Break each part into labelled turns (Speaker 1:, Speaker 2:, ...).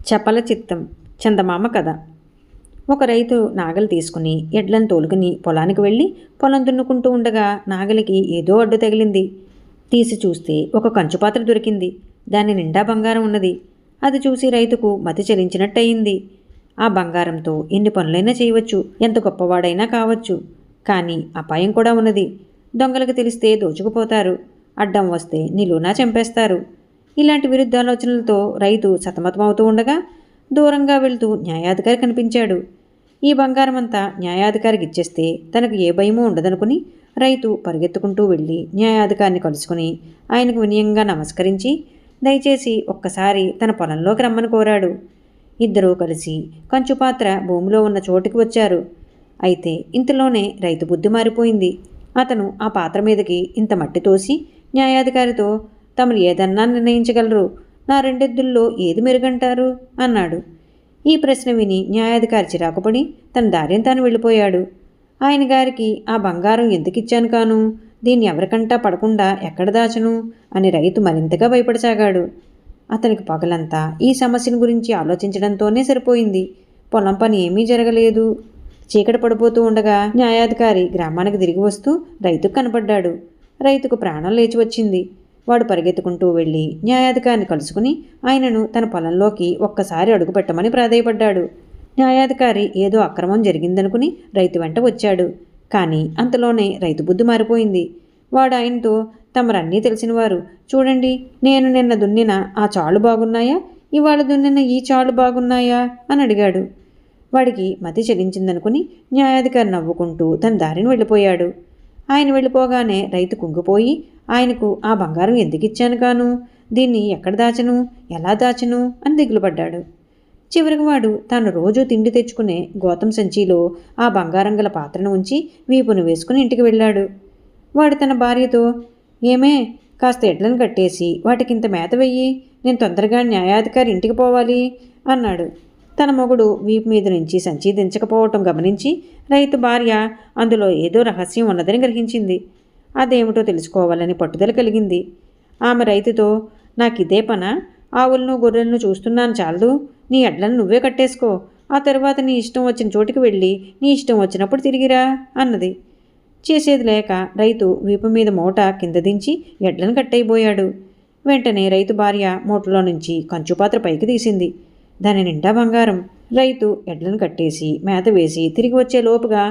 Speaker 1: చపల చిత్తం చందమామ కథ. ఒక రైతు నాగలి తీసుకుని ఎడ్లను తోలుకుని పొలానికి వెళ్ళి పొలం దున్నుకుంటూ ఉండగా నాగలికి ఏదో అడ్డు తగిలింది. తీసి చూస్తే ఒక కంచుపాత్ర దొరికింది. దాని నిండా బంగారం ఉన్నది. అది చూసి రైతుకు మతి చెలించినట్టయింది. ఆ బంగారంతో ఎన్ని పనులైనా చేయవచ్చు, ఎంత గొప్పవాడైనా కావచ్చు. కానీ అపాయం కూడా ఉన్నది. దొంగలకు తెలిస్తే దోచుకుపోతారు. అడ్డం వస్తే నిలువునా చంపేస్తారు. ఇలాంటి విరుద్ధాలోచనలతో రైతు సతమతమవుతూ ఉండగా దూరంగా వెళ్తూ న్యాయాధికారి కనిపించాడు. ఈ బంగారమంతా న్యాయాధికారికి ఇచ్చేస్తే తనకు ఏ భయమూ ఉండదనుకుని రైతు పరిగెత్తుకుంటూ వెళ్ళి న్యాయాధికారిని కలుసుకుని ఆయనకు వినయంగా నమస్కరించి దయచేసి ఒక్కసారి తన పొలంలోకి రమ్మని కోరాడు. ఇద్దరూ కలిసి కంచుపాత్ర భూమిలో ఉన్న చోటుకి వచ్చారు. అయితే ఇంతలోనే రైతు బుద్ధి మారిపోయింది. అతను ఆ పాత్ర మీదకి ఇంత మట్టి తోసి న్యాయాధికారితో తమరు ఏదన్నా నిర్ణయించగలరు, నా రెండెద్దుల్లో ఏది మెరుగంటారు అన్నాడు. ఈ ప్రశ్న విని న్యాయాధికారి చిరాకుపడి తన దారిని తాను వెళ్ళిపోయాడు. ఆయన గారికి ఆ బంగారం ఎందుకిచ్చాను కాను, దీన్ని ఎవరికంటా పడకుండా ఎక్కడ దాచను అని రైతు మరింతగా భయపడసాగాడు. అతనికి పగలంతా ఈ సమస్యను గురించి ఆలోచించడంతోనే సరిపోయింది. పొలం పని ఏమీ జరగలేదు. చీకటి పడిపోతూ ఉండగా న్యాయాధికారి గ్రామానికి తిరిగి వస్తూ రైతుకు కనపడ్డాడు. రైతుకు ప్రాణం లేచి వచ్చింది. వాడు పరిగెత్తుకుంటూ వెళ్ళి న్యాయాధికారిని కలుసుకుని ఆయనను తన పొలంలోకి ఒక్కసారి అడుగుపెట్టమని ప్రాధేయపడ్డాడు. న్యాయాధికారి ఏదో అక్రమం జరిగిందనుకుని రైతు వెంట వచ్చాడు. కానీ అంతలోనే రైతు బుద్ధి మారిపోయింది. వాడు ఆయనతో తమరన్నీ తెలిసినవారు, చూడండి, నేను నిన్న దున్నిన ఆ చాళ్ళు బాగున్నాయా, ఇవాళ దున్నిన ఈ చాళ్ళు బాగున్నాయా అని అడిగాడు. వాడికి మతి చెలించిందనుకుని న్యాయాధికారి నవ్వుకుంటూ తన దారిని వెళ్ళిపోయాడు. ఆయన వెళ్ళిపోగానే రైతు కుంగిపోయి ఆయనకు ఆ బంగారం ఎందుకిచ్చాను కాను, దీన్ని ఎక్కడ దాచను, ఎలా దాచను అని దిగులు పడ్డాడు. చివరికి వాడు తాను రోజూ తిండి తెచ్చుకునే గోతం సంచిలో ఆ బంగారం గల పాత్రను ఉంచి వీపును వేసుకుని ఇంటికి వెళ్ళాడు. వాడు తన భార్యతో, ఏమే, కాస్త ఎడ్లను కట్టేసి వాటికింత మేత వెయ్యి, నేను తొందరగా న్యాయాధికారి ఇంటికి పోవాలి అన్నాడు. తన మొగుడు వీపు మీద నుంచి సంచి దించకపోవటం గమనించి రైతు భార్య అందులో ఏదో రహస్యం ఉన్నదని గ్రహించింది. అదేమిటో తెలుసుకోవాలని పట్టుదల కలిగింది. ఆమె రైతుతో, నాకిదే పనా, ఆవులను గొర్రెలను చూస్తున్నాను చాలదు, నీ ఎడ్లను నువ్వే కట్టేసుకో, ఆ తర్వాత నీ ఇష్టం వచ్చిన చోటికి వెళ్ళి నీ ఇష్టం వచ్చినప్పుడు తిరిగిరా అన్నది. చేసేది లేక రైతు వీపు మీద మూట కింద దించి ఎడ్లను కట్టయిపోయాడు. వెంటనే రైతు భార్య మూటలో నుంచి కంచుపాత్ర పైకి తీసింది. దాని నిండా బంగారం. రైతు ఎడ్లను కట్టేసి మేత వేసి తిరిగి వచ్చే లోపుగా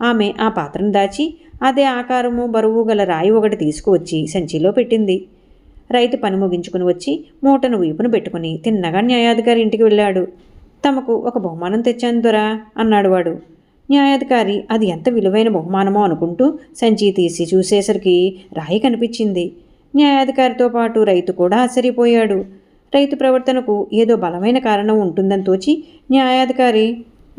Speaker 1: ఆమె ఆ పాత్రను దాచి అదే ఆకారము బరువు గల రాయి ఒకటి తీసుకువచ్చి సంచిలో పెట్టింది. రైతు పని ముగించుకుని వచ్చి మూటను వీపును పెట్టుకుని తిన్నగా న్యాయాధికారి ఇంటికి వెళ్ళాడు. తమకు ఒక బహుమానం తెచ్చాను దొరా అన్నాడు వాడు. న్యాయాధికారి అది ఎంత విలువైన బహుమానమో అనుకుంటూ సంచి తీసి చూసేసరికి రాయి కనిపించింది. న్యాయాధికారితో పాటు రైతు కూడా ఆశ్చర్యపోయాడు. రైతు ప్రవర్తనకు ఏదో బలమైన కారణం ఉంటుందని తోచి న్యాయాధికారి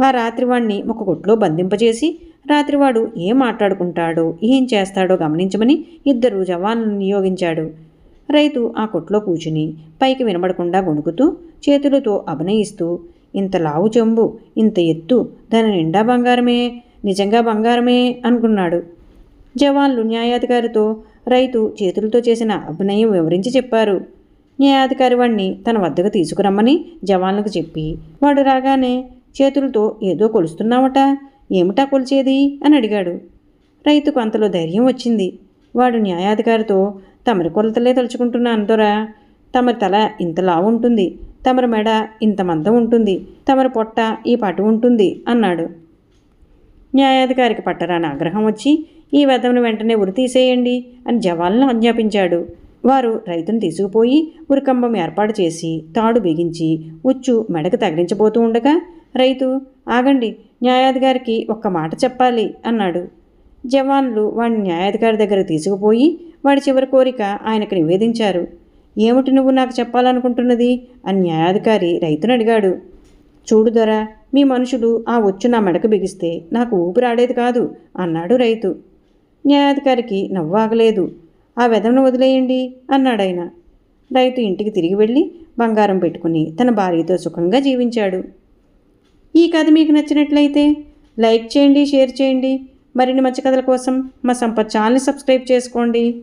Speaker 1: ఆ రాత్రివాణ్ణి ఒక కొట్లో బంధింపజేసి రాత్రివాడు ఏం మాట్లాడుకుంటాడో ఏం చేస్తాడో గమనించమని ఇద్దరు జవాన్లను నియోగించాడు. రైతు ఆ కొట్లో కూర్చుని పైకి వినబడకుండా గొణుకుతూ చేతులతో అభినయిస్తూ, ఇంత లావు చెంబు, ఇంత ఎత్తు, దాని నిండా బంగారమే, నిజంగా బంగారమే అనుకున్నాడు. జవాన్లు న్యాయాధికారితో రైతు చేతులతో చేసిన అభినయం వివరించి చెప్పారు. న్యాయాధికారి వాడిని తన వద్దకు తీసుకురమ్మని జవాన్లకు చెప్పి వాడు రాగానే చేతులతో ఏదో కొలుస్తున్నావట, ఏమిటా కొలిచేది అని అడిగాడు. రైతుకు అంతలో ధైర్యం వచ్చింది. వాడు న్యాయాధికారితో, తమరి కొలతలే తలుచుకుంటున్నాను దొరా, తమరి తల ఇంత లావు ఉంటుంది, తమరి మెడ ఇంత మందం ఉంటుంది, తమరి పొట్ట ఈ పటు ఉంటుంది అన్నాడు. న్యాయాధికారికి పట్టరాని ఆగ్రహం వచ్చి ఈ వెధవను వెంటనే ఉరి తీసేయండి అని జవాన్లను ఆజ్ఞాపించాడు. వారు రైతును తీసుకుపోయి ఉరికంబం ఏర్పాటు చేసి తాడు బిగించి ఉచ్చు మెడకు తగిలించబోతూ ఉండగా రైతు, ఆగండి, న్యాయాధికారికి ఒక్క మాట చెప్పాలి అన్నాడు. జవాన్లు వాడిని న్యాయాధికారి దగ్గర తీసుకుపోయి వాడి చివరి కోరిక ఆయనకు నివేదించారు. ఏమిటి నువ్వు నాకు చెప్పాలనుకుంటున్నది అని న్యాయాధికారి రైతును అడిగాడు. చూడు దొరా, మీ మనుషులు ఆ ఉచ్చు నా మెడకు బిగిస్తే నాకు ఊపిరాడేది కాదు అన్నాడు రైతు. న్యాయాధికారికి నవ్వు ఆగలేదు. ఆ వెధవను వదిలేయండి అన్నాడాయన. రైతు ఇంటికి తిరిగి వెళ్ళి బంగారం పెట్టుకుని తన భార్యతో సుఖంగా జీవించాడు. ఈ కథ మీకు నచ్చినట్లయితే లైక్ చేయండి, షేర్ చేయండి. మరిన్ని మంచి కథల కోసం మా సంపత్ ఛానల్ని సబ్స్క్రైబ్ చేసుకోండి.